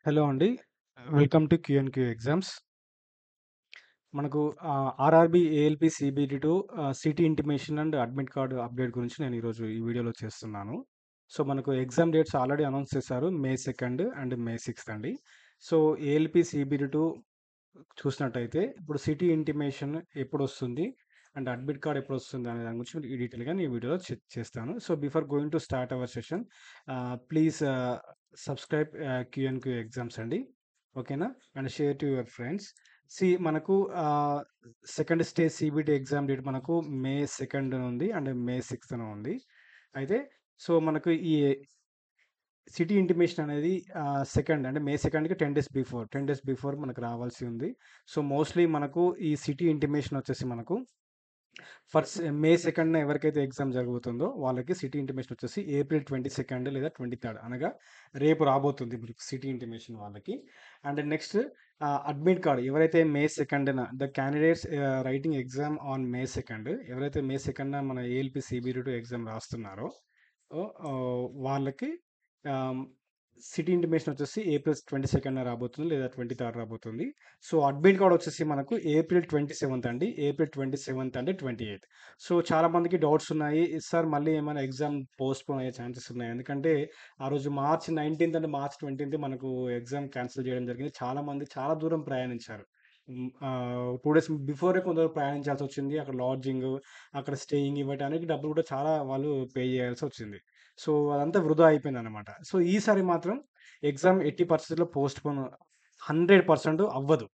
Hello అండి. Welcome to క్యూ&క్యూ exams. మనకు RRB, ALP, CBT two city intimation and admit card update గురించి నేను ఈరోజు ఈ వీడియోలో చేస్తున్నాను. సో, మనకు ఎగ్జామ్ డేట్స్ ఆల్రెడీ అనౌన్స్ చేశారు. మే 2 అండ్ మే 6 అండి. సో, ఏఎల్‌పీ, సీబీటీ2 చూసినట్టయితే ఇప్పుడు సిటీ ఇంటిమేషన్ ఎప్పుడొస్తుంది? అండ్ అడ్మిట్ కార్డ్ ఎప్పుడొస్తుంది అనే దాని గురించి ఈ డీటెయిల్‌గా నేను ఈ వీడియోలో చేస్తాను. So, before going to start our session please subscribe క్యూ&క్యూ ఎగ్జామ్స్ అండి. ఓకేనా? And share to your friends. మనకు second stage CBT exam date మనకు మే 2 ఉంది. అండ్ మే 6 ఉంది. అయితే సో, మనకు ఈ సిటీ ఇంటిమేషన్ అనేది సెకండ్ అంటే మే 2కి 10 డేస్ బిఫోర్ మనకు రావాల్సి ఉంది. సో, మోస్ట్‌లీ మనకు ఈ సిటీ ఇంటిమేషన్ వచ్చేసి మనకు మే 2న ఎవరికైతే ఎగ్జామ్ జరుగుతుందో వాళ్ళకి సిటీ ఇంటిమేషన్ వచ్చేసి ఏప్రిల్ 22 లేదా 23 అనగా రేపు రాబోతుంది మీకు సిటీ ఇంటిమేషన్ వాళ్ళకి. అండ్ నెక్స్ట్ అడ్మిట్ కార్డ్ ఎవరైతే మే 2న the candidates writing exam on May 2 ఎవరైతే మే 2న మన ఏఎల్‌పీ సీబీటీ2 ఎగ్జామ్ రాస్తున్నారో వాళ్ళకి ఆహ్, సిటీ ఇంటిమేషన్ వచ్చేసి ఏప్రిల్ 22 రాబోతుంది లేదా 23 రాబోతుంది. సో, అడ్మిట్ కార్డ్ వచ్చేసి మనకు ఏప్రిల్ 27 అండి. ఏప్రిల్ 27 అంటే 28. సో, చాలా మందికి డౌట్స్ ఉన్నాయి. సార్ మళ్ళీ ఏమైనా ఎగ్జామ్ పోస్ట్‌పోన్ అయ్యే ఛాన్సెస్ ఉన్నాయా? ఎందుకంటే ఆ రోజు మార్చ్ 19 అండ్ మార్చ్ 20 మనకు ఎగ్జామ్ క్యాన్సిల్ చేయడం జరిగింది. చాలా మంది చాలా దూరం ప్రయాణించారు. 2 డేస్ బిఫోరే కొందరు ప్రయాణించాల్సొచ్చింది. అక్కడ లాడ్జింగ్, అక్కడ స్టేయింగ్ ఇవ్వటానికి డబ్బులు కూడా చాలా వాళ్ళు పే చేయాల్సొచ్చింది. సో, అదంతా వృధా అయిపోయిందనమాట. సో, ఈసారి మాత్రం ఎగ్జామ్ ఎట్టి పరిస్థితుల్లో పోస్ట్‌పోన్ 100% అవ్వదు.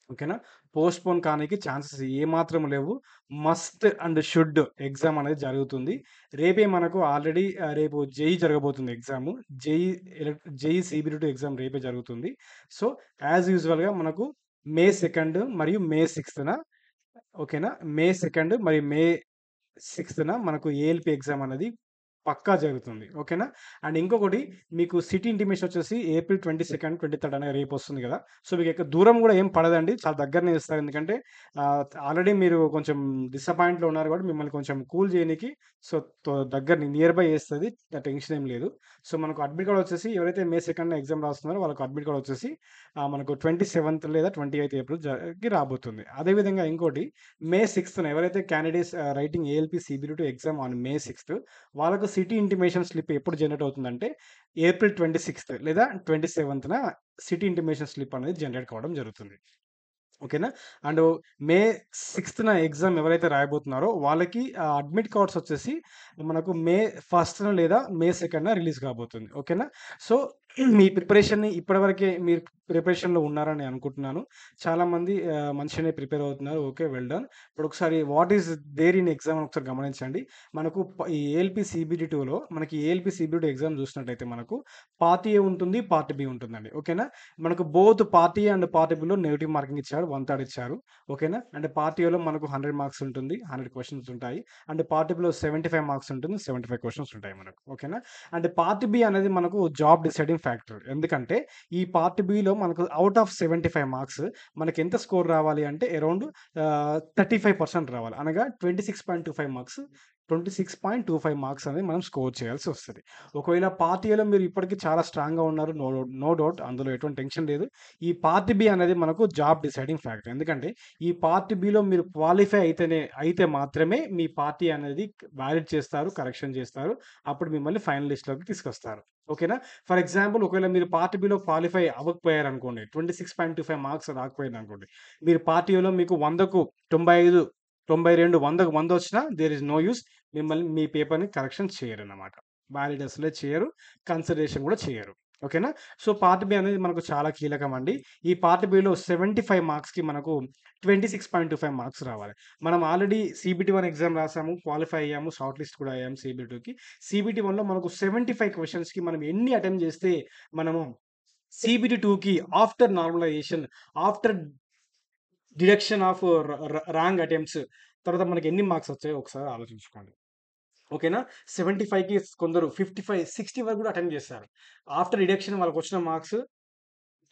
ఓకేనా? పోస్ట్‌పోన్ కానికి ఛాన్సెస్ ఏమాత్రం లేవు. మస్ట్ అండ్ షుడ్ ఎగ్జామ్ అనేది జరుగుతుంది. రేపే మనకు ఆల్రెడీ రేపు జేఈఈ జరగబోతుంది ఎగ్జాము. జేఈఈ సీబీటీ2 ఎగ్జామ్ రేపే జరుగుతుంది. సో, యాజ్ యూజువల్‌గా మనకు మే 2 మరియు మే 6న ఓకేనా? మే 2 మరియు మే 6న మనకు ఏఎల్‌పీ ఎగ్జామ్ అనేది పక్కా జరుగుతుంది. ఓకేనా? అండ్ ఇంకొకటి మీకు సిటీ ఇంటిమేషన్ వచ్చేసి ఏప్రిల్ 22, 23 అనగా రేపొస్తుంది గదా! సో, మీకు దూరం గూడా ఏం పడదండి. చాలా దగ్గరనే ఇస్తారు. ఎందుకంటే ఆల్రెడీ మీరు కొంచెం డిసప్పాయింట్‌లో ఉన్నారు కాబట్టి మిమ్మల్ని కొంచెం కూల్ జేయనీకి సో, దగ్గరని నియర్ బై ఏస్తది. టెన్షన్ ఏం లేదు. సో, మనకు అడ్మిట్ కార్డ్ వచ్చేసి ఎవరైతే మే 2 ఎగ్జామ్ రాస్తున్నారో వాళ్ళకి అడ్మిట్ కార్డ్ వచ్చేసి మనకు 27 లేదా 28 ఏప్రిల్ కి రాబోతుంది. అదే విధంగా ఇంకోటి మే 6న ఎవరైతే candidates writing ALP CBT two exam on May 6 వాళ్ళకు సిటీ ఇంటిమేషన్ స్లిప్ ఎప్పుడు జనరేట్ అవుతుందంటే ఏప్రిల్ 26 లేదా 27న సిటీ ఇంటిమేషన్ స్లిప్ అనేది జనరేట్ కావడం జరుగుతుంది. ఓకేనా? అండ్ మే 6న ఎగ్జామ్ ఎవరైతే రాయబోతున్నారో వాళ్ళకి అడ్మిట్ కార్డ్స్ వచ్చేసి మనకు మే 1 లేదా మే 2 రిలీజ్ కాబోతుంది. ఓకేనా? సో, మీ ప్రిపరేషన్‌ని ఇప్పటివరకే మీరు ప్రిపరేషన్‌లో ఉన్నారని అనుకుంటున్నాను. చాలామంది మంచిగానే ప్రిపేర్ అవుతున్నారు. ఓకే. Well done. ఇప్పుడు ఒకసారి what is there in exam అని ఒకసారి గమనించండి. మనకు ఈ ఏఎల్‌పీ సీబీటీ2లో మనకి ఏఎల్‌పీ సీబీటీ2 ఎగ్జామ్ చూసినట్టయితే మనకు పార్ట్ ఏ ఉంటుంది. పార్ట్ బి ఉంటుందండి. ఓకేనా? మనకు both part A and part below negative marking ఇచ్చారు. 1/3 ఇచ్చారు. ఓకేనా? అంటే పార్ట్ ఏలో మనకు 100 మార్క్స్ ఉంటుంది. 100 క్వెషన్స్ ఉంటాయి. అండ్ పార్ట్ బిలో 75 మార్క్స్ ఉంటుంది. 75 క్వెషన్స్ ఉంటాయి మనకు. ఓకేనా? అండ్ పార్ట్ బి అనేది మనకు జాబ్ డిసైడింగ్ ఫ్యాక్టర్. ఎందుకంటే ఈ పార్ట్ బిలో మనకు ఔట్ ఆఫ్ 75 మార్క్స్ మనకెంత స్కోర్ రావాలి అంటే అరౌండ్ 35% రావాలి. అనగా 26.25 మార్క్స్ 26.25 మార్క్స్ అనేది మనం స్కోర్ చేయాల్సొస్తది. ఒకవేళ పార్ట్ ఏలో మీరు ఇప్పటికి చాలా స్ట్రాంగ్‌గా ఉన్నారు. నో డౌట్ అందులో ఎటువంటి టెన్షన్ లేదు. ఈ పార్ట్ బి అనేది మనకు జాబ్ డిసైడింగ్ ఫ్యాక్టర్. ఎందుకంటే ఈ పార్ట్ బిలో మీరు క్వాలిఫై అయితే మాత్రమే మీ పార్టీ అనేది వాలిడ్ చేస్తారు, కరెక్షన్ చేస్తారు. అప్పుడు మిమ్మల్ని ఫైనల్ లిస్ట్‌లోకి తీసుకొస్తారు. ఓకేనా? ఫర్ ఎగ్జాంపుల్ ఒకవేళ మీరు పార్ట్ బిలో క్వాలిఫై అవ్వకపోయారనుకోండి. 26.25 మార్క్స్ రాకపోయిందనుకోండి. మీరు పార్ట్ ఏలో మీకు 100కు 95, 92, 100కు 100 వచ్చినా దేర్ ఈస్ నో యూజ్. మిమ్మల్ని మీ పేపర్‌ని కరెక్షన్ చేయరన్నమాట. వాలిడ్ అసలే చేయరు. కన్సిడరేషన్ గూడా చేయరు. ఓకేనా? సో, పార్ట్ బి అనేది మనకు చాలా కీలకమండి. ఈ పార్ట్ బిలో 75 మార్క్స్‌కి మనకు 26.25 మార్క్స్ రావాలి. మనం ఆల్రెడీ సీబీటీ1 ఎగ్జామ్ రాసాము. క్వాలిఫై అయ్యాము. షార్ట్ లిస్ట్ కూడా అయ్యాము సీబీటీ2కి. సీబీటీ1లో మనకు 75 క్వెషన్స్‌కి మనం ఎన్ని అటెంప్ట్ చేస్తే మనము సీబీటీ2కి after normalization, after deduction of wrong attempts తర్వాత మనకి ఎన్ని మార్క్స్ వచ్చాయో ఒకసారి ఆలోచించుకోండి. ఓకేనా? 75కి కొందరు 55, 60 వరకు కూడా అటెంప్ట్ చేస్తారు. ఆఫ్టర్ డిడక్షన్ వాళ్ళకొచ్చిన మార్క్స్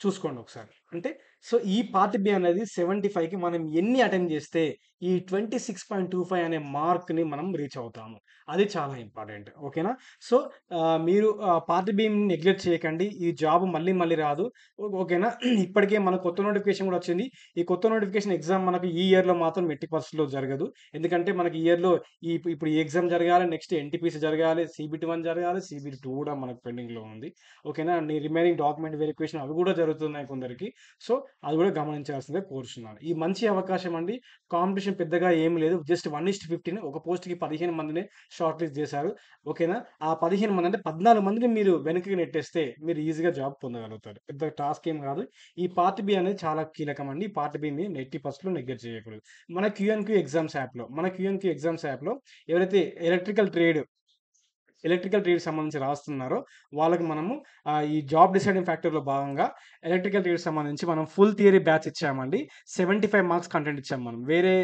చూసుకోండి ఒకసారి. అంటే సో, ఈ పార్ట్ బి అనేది 75కి మనం ఎన్ని అటెంప్ట్ చేస్తే ఈ 26.25 అనే మార్క్‌ని మనం రీచ్ అవుతాము. అది చాలా ఇంపార్టెంట్. ఓకేనా? సో, మీరు పార్ట్ బిని నెగ్లెక్ట్ చేయకండి. ఈ జాబ్ మళ్ళీ మళ్ళీ రాదు. ఓకేనా? ఇప్పటికే మన కొత్త నోటిఫికేషన్ కూడా వచ్చింది. ఈ కొత్త నోటిఫికేషన్ ఎగ్జామ్ మనకు ఈ ఇయర్‌లో మాత్రం ఎట్టి పరిస్థితిలో జరగదు. ఎందుకంటే మనకి ఈ ఇయర్‌లో ఇప్పుడు ఈ ఎగ్జామ్ జరగాలి. నెక్స్ట్ ఎన్‌టిపిసి జరగాలి. సీబీటీ 1 జరగాలి. సీబీటీ 2 కూడా మనకు పెండింగ్‌లో ఉంది. ఓకేనా? నీ రిమైనింగ్ డాక్యుమెంట్ వెరిఫికేషన్ అవి కూడా జరుగుతున్నాయి కొందరికి. సో, అది కూడా గమనించాల్సిందిగా కోరుచున్నాను. ఈ మంచి అవకాశం అండి. కాంపిటీషన్ పెద్దగా ఏమి లేదు. జస్ట్ 1:15 ఒక పోస్ట్‌కి 15 మందినే షార్ట్ లిస్ట్ చేశారు. ఓకేనా? ఆ 15 మంది అంటే 14 మందిని మీరు వెనక్కి నెట్టేస్తే మీరు ఈజీగా జాబ్ పొందగలుగుతారు. పెద్ద టాస్క్ ఏం కాదు. ఈ పార్ట్ బి అనేది చాలా కీలకమండి. ఈ పార్ట్ బిని ఎట్టి పరిస్థితిలో నెగ్లెక్ట్ చేయకూడదు. మన క్యూఎన్‌క్యూ ఎగ్జామ్స్ యాప్‌లో ఎవరైతే ఎలక్ట్రికల్ ట్రేడ్‌కి సంబంధించి రాస్తున్నారో వాళ్ళకి మనము ఈ జాబ్ డిసైడింగ్ ఫ్యాక్టర్‌లో భాగంగా ఎలక్ట్రికల్ ట్రేడ్‌కి సంబంధించి మనం ఫుల్ థియరీ బ్యాచ్ ఇచ్చామండి. 75 మార్క్స్ కంటెంట్ ఇచ్చాం మనం. వేరే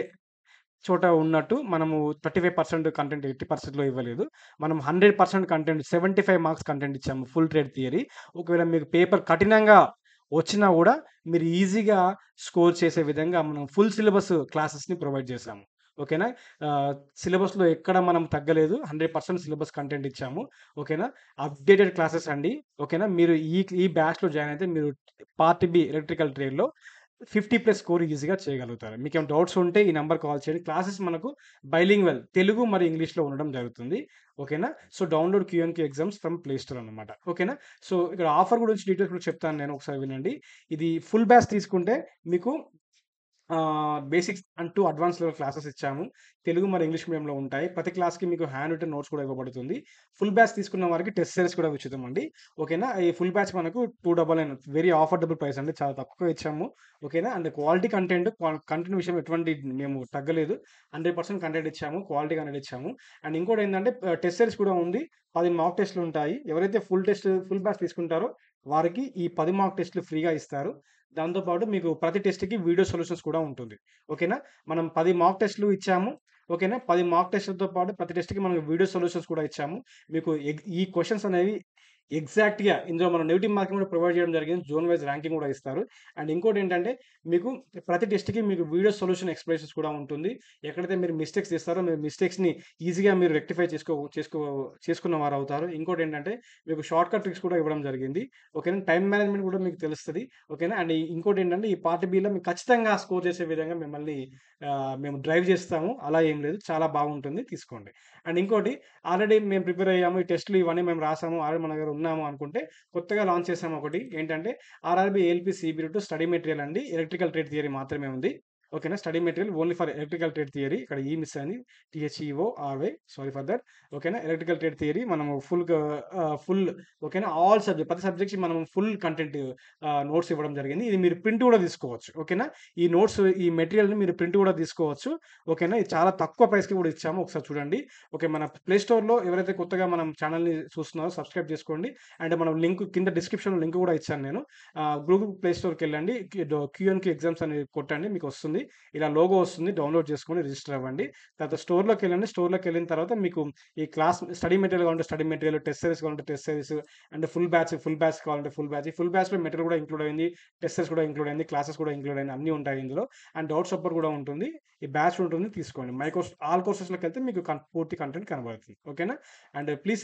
చోట ఉన్నట్టు మనము 35% కంటెంట్ 80%లో ఇవ్వలేదు. మనం 100% కంటెంట్ 75 మార్క్స్ కంటెంట్ ఇచ్చాము ఫుల్ ట్రేడ్ థియరీ. ఒకవేళ మీకు పేపర్ కఠినంగా వచ్చినా గూడా మీరు ఈజీగా స్కోర్ చేసే విధంగా మనం ఫుల్ సిలబస్ క్లాసెస్‌ని ప్రొవైడ్ చేశాము. ఓకేనా? ఆహ్, సిలబస్‌లో ఎక్కడ మనం తగ్గలేదు. 100% సిలబస్ కంటెంట్ ఇచ్చాము. ఓకేనా? అప్‌డేటెడ్ క్లాసెస్ అండి. ఓకేనా? మీరు ఈ బ్యాచ్‌లో జాయిన్ అయితే మీరు పార్ట్ బి ఎలక్ట్రికల్ ట్రేడ్‌లో 50+ స్కోర్ ఈజీగా చేయగలుగుతారు. మీకేమైనా డౌట్స్ ఉంటే ఈ నంబర్‌కి కాల్ చేయండి. క్లాసెస్ మనకు బైలింగ్వల్ తెలుగు మరియు ఇంగ్లీష్‌లో ఉండడం జరుగుతుంది. ఓకేనా? So, download Q n Q exams from Play Store అన్నమాట. ఓకేనా? సో, ఇక్కడ ఆఫర్ గురించి డీటెయిల్స్ కూడా చెప్తాను నేను ఒకసారి వినండి. ఇది ఫుల్ బ్యాచ్ తీసుకుంటే మీకు basics and to advance level classes ఇచ్చాము. తెలుగు మరి ఇంగ్లీష్ మీడియంలో ఉంటాయి. ప్రతి క్లాస్‌కి మీకు హ్యాండ్ రిటెన్ నోట్స్ కూడా ఇవ్వబడుతుంది. ఫుల్ బ్యాచ్ తీసుకున్న వారికి టెస్ట్ సిరీస్ కూడా ఉచితమండి. ఓకేనా? ఈ ఫుల్ బ్యాచ్ మనకు 299 వెరీ అఫోర్డబుల్ ప్రైస్ అండి. చాలా తక్కువగా ఇచ్చాము. ఓకేనా? అండ్ క్వాలిటీ కంటెంట్ విషయం ఎటువంటి మేము తగ్గలేదు. 100% కంటెంట్ ఇచ్చాము. క్వాలిటీ కంటెంట్ ఇచ్చాము. అండ్ ఇంకోటేంటంటే టెస్ట్ సిరీస్ కూడా ఉంది. 10 మాక్ టెస్ట్‌లు ఉంటాయి. ఎవరైతే ఫుల్ బ్యాచ్ తీసుకుంటారో వారికి ఈ 10 మాక్ టెస్ట్‌లు ఫ్రీగా ఇస్తారు. దాంతో పాటు మీకు ప్రతి టెస్ట్‌కి వీడియో సొల్యూషన్స్ కూడా ఉంటుంది. ఓకేనా? మనం 10 మాక్ టెస్ట్‌లు ఇచ్చాము. ఓకేనా? 10 మాక్ టెస్ట్‌లతో పాటు ప్రతి టెస్ట్‌కి మనం వీడియో సొల్యూషన్స్ కూడా ఇచ్చాము. మీకు ఈ క్వెషన్స్ అనేవి ఎగ్జాక్ట్‌గా ఇందులో మనం నెగెటివ్ మార్కింగ్ కూడా ప్రొవైడ్ చేయడం జరిగింది. జోన్ వైస్ ర్యాంకింగ్ కూడా ఇస్తారు. అండ్ ఇంకోటేంటంటే మీకు ప్రతి టెస్ట్‌కి మీకు వీడియో సొల్యూషన్ ఎక్స్‌ప్లనేషన్స్ కూడా ఉంటుంది. ఎక్కడైతే మీరు మిస్టేక్స్ చేస్తారో మీ మిస్టేక్స్‌ని ఈజీగా మీరు రెక్టిఫై చేసుకున్న వారవుతారు. ఇంకోటేంటంటే మీకు షార్ట్‌కట్ ట్రిక్స్ కూడా ఇవ్వడం జరిగింది. ఓకేనా? టైమ్ మేనేజ్‌మెంట్ కూడా మీకు తెలుస్తది. ఓకేనా? అండ్ ఇంకోటేంటంటే ఈ పార్ట్ బిలో మీకు ఖచ్చితంగా స్కోర్ చేసే విధంగా మిమ్మల్ని మేము డ్రైవ్ చేస్తాము. అలా ఏం లేదు. చాలా బాగుంటుంది. తీసుకోండి. అండ్ ఇంకోటి ఆల్రెడీ మేము ప్రిపేర్ అయ్యాము. ఈ టెస్ట్‌లు ఇవన్నీ మేము రాసాము. ఆల్రెడీ మన దగ్గర ఉన్నాము అనుకుంటే కొత్తగా లాంచ్ చేసాము ఒకటి. ఏంటంటే RRB ALP CB 2 study material అండి. ఎలక్ట్రికల్ ట్రేడ్ థియరీ మాత్రమే ఉంది. ఓకేనా? Study material only for electrical trade theory. ఇక్కడ ఈ మిస్ అయింది. T H E O R Y sorry for that. ఓకేనా? ఎలక్ట్రికల్ ట్రేడ్ థియరీ మనము ఫుల్ ఓకేనా? ఆల్ సబ్జెక్ట్ ప్రతి సబ్జెక్ట్‌కి మనం ఫుల్ కంటెంట్ నోట్స్ ఇవ్వడం జరిగింది. ఇది మీరు ప్రింట్ కూడా తీసుకోవచ్చు. ఓకేనా? ఈ నోట్స్ ఈ మెటీరియల్‌ని మీరు ప్రింట్ కూడా తీసుకోవచ్చు. ఓకేనా? ఇది చాలా తక్కువ ప్రైస్‌కి కూడా ఇచ్చాము. ఒకసారి చూడండి. ఓకే. మన ప్లే స్టోర్‌లో ఎవరైతే కొత్తగా మనం ఛానెల్‌ని చూస్తున్నారో సబ్స్క్రైబ్ చేసుకోండి. అండ్ మనం లింక్ కింద డిస్క్రిప్షన్‌లో లింక్ కూడా ఇచ్చాను నేను. గూగుల్ ప్లే స్టోర్‌కెళ్ళండి. క్యూఎన్‌క్యూ ఎగ్జామ్స్ అని కొట్టండి మీకొస్తుంది. ఇలా లోగో వస్తుంది. డౌన్‌లోడ్ చేసుకొని రిజిస్టర్ అవ్వండి. తర్వాత స్టోర్‌లోకెళ్ళండి. స్టోర్‌లోకెళ్ళిన తర్వాత మీకు ఈ క్లాస్ స్టడీ మెటీరియల్ కావాలంటే స్టడీ మెటీరియల్, టెస్ట్ సిరీస్ కావాలంటే test series and full batch కావాలంటే ఫుల్ బ్యాచ్. ఈ ఫుల్ బ్యాచ్‌లో మెటీరియల్ కూడా ఇంక్లూడ్ అయింది. టెస్ట్ సిరీస్ కూడా ఇంక్లూడ్ అయింది. క్లాసెస్ కూడా ఇంక్లూడ్ అయింది. అన్నీ ఉంటాయి ఇందులో. అండ్ డౌట్ సపోర్ట్ కూడా ఉంటుంది. ఈ బ్యాచ్ ఉంటుంది తీసుకోండి. ఆల్ కోర్సెస్‌లోకెళ్తే మీకు పూర్తి కంటెంట్ కనబడుతుంది. ఓకేనా? And please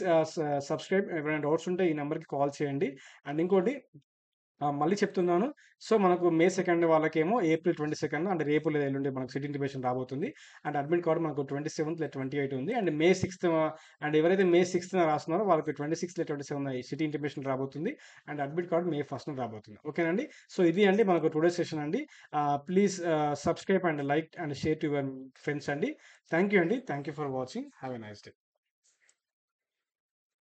subscribe. ఎవరైనా డౌట్స్ ఉంటే ఈ నంబర్‌కి కాల్ చేయండి. అండ్ ఇంకోటి మళ్ళీ చెప్తున్నాను. సో, మనకు మే 2 వాళ్ళకేమో ఏప్రిల్ 22 అంటే రేపు లేదా ఎల్లుండి మనకు సిటీ ఇంటిమేషన్ రాబోతుంది. అండ్ అడ్మిట్ కార్డ్ మనకు 27 లేదా 28 ఉంది. అండ్ మే 6 అండ్ ఎవరైతే మే 6న రాస్తున్నారో వాళ్ళకి 26 లేదా 27 సిటీ ఇంటిమేషన్ రాబోతుంది. అండ్ అడ్మిట్ కార్డ్ మే 1 రాబోతుంది. ఓకేనండి. సో, ఇది అండి మనకు టుడే సెషన్ అండి. Please subscribe and like and share to your friends అండి. థాంక్ యూ అండి. Thank you for watching. Have a nice day.